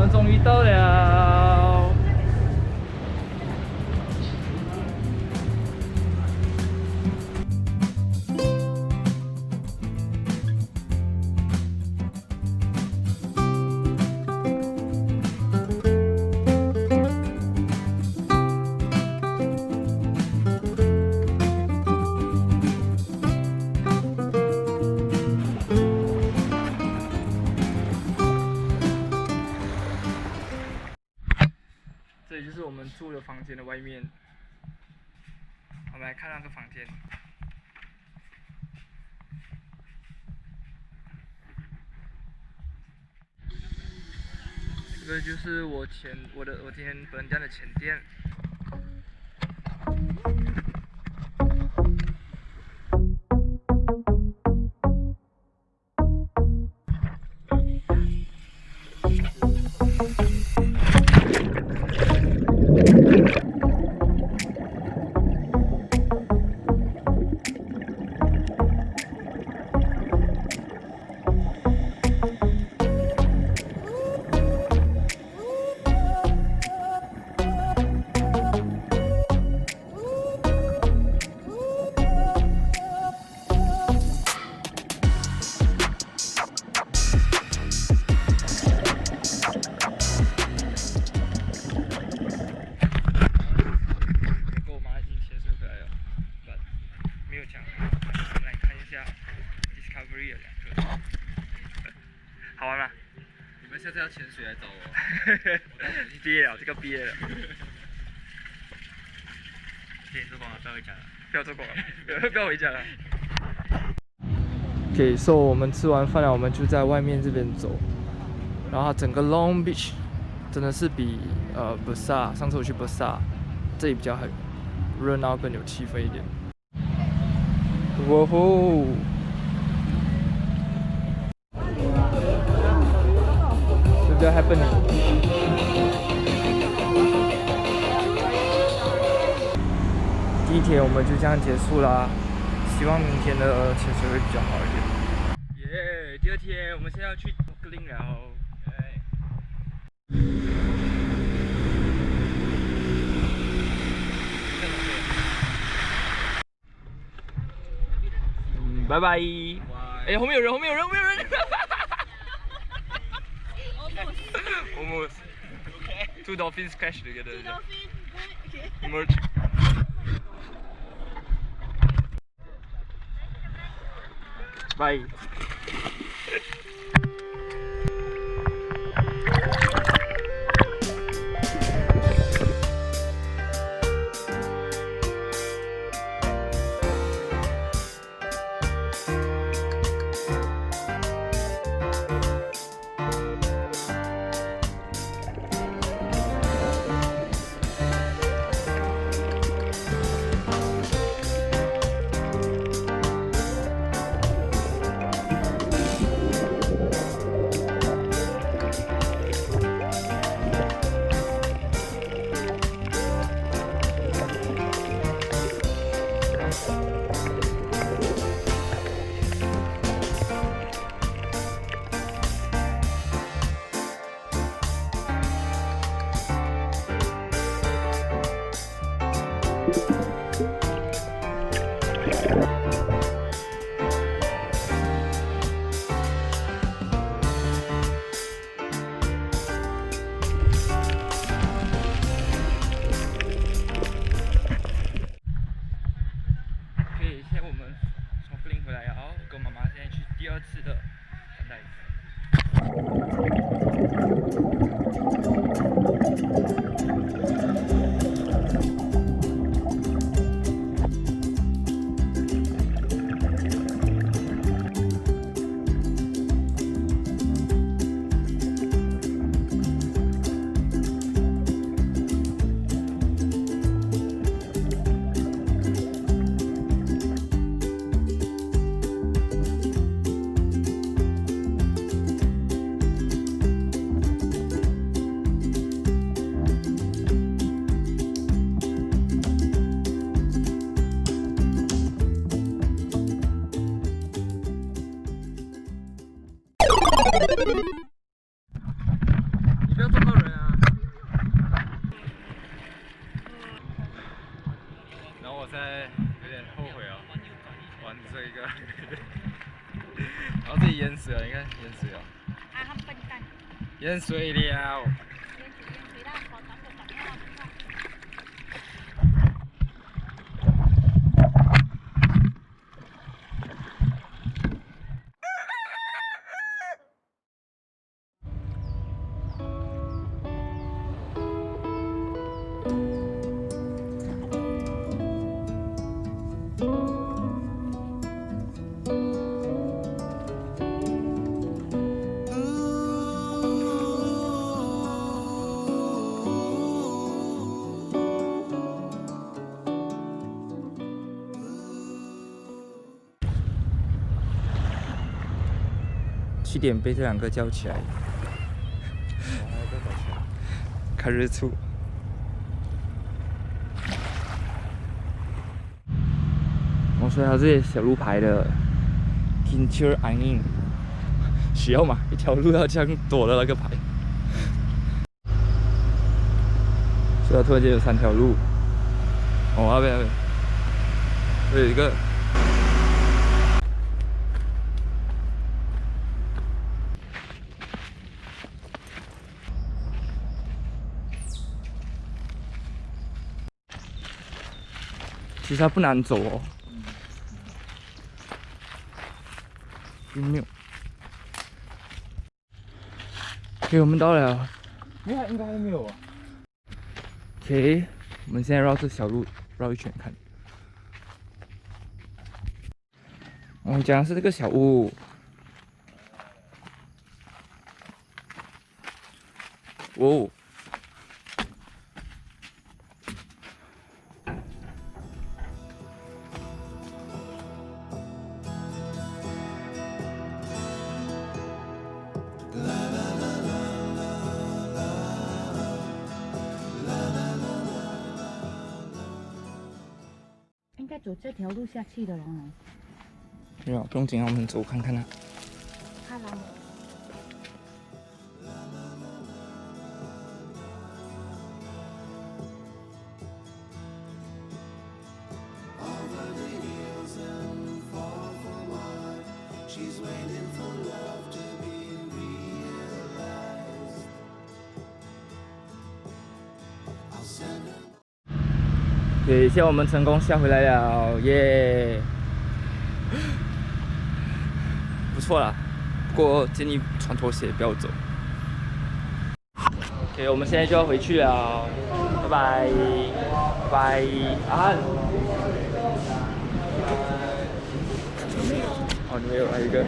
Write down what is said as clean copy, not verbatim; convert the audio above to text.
们终于到了。这里就是我们住的房间的外面，我们来看那个房间。这个就是我今天本家的前店。好玩吗？你们下次要潜水来找我。毕业了，这个毕业了。今天做工了，不要回家了。不要做工了，不要回家了。给so我们吃完饭了，我们就在外面这边走。然后整个 Long Beach 真的是比Besar 上次我去 Besar 这里比较很热闹，更有气氛一点。哇吼！比较 happening。第一天我们就这样结束啦，希望明天的潜水会比较好一点。耶！第二天我们现在要去格林了。拜拜。哎，后面有人，后面有人，后面有人。Almost. Okay. Two dolphins crash together. Two dolphins. Okay. Merge. Bye. OK， 现在我们从菲律宾回来，然后跟妈妈现在去第二次的穿戴。你不要动。这一个，然后自己淹死了，你看淹死了。啊，他笨蛋。淹水了。淹水到跑长跑长跑。7点被这两个叫起来，看日出。所以它这些小路牌的 Perhentian Island 需要吗？一条路要这样多的那个牌，所以它突然间有3条路。哦，那边，这有一个。其实它不难走哦。没有。OK， 我们到了。应该还没有啊。OK， 我们现在绕这小路绕一圈看。我们讲的是这个小屋。哦。应该走这条路下去的咯。没有，不用紧，让我们走看看啊。看了。对，现在我们成功下回来了，耶！不错啦，不过建议穿拖鞋，不要走。OK， 我们现在就要回去了，拜拜，拜拜，阿汉。哦，你没有，还有一个。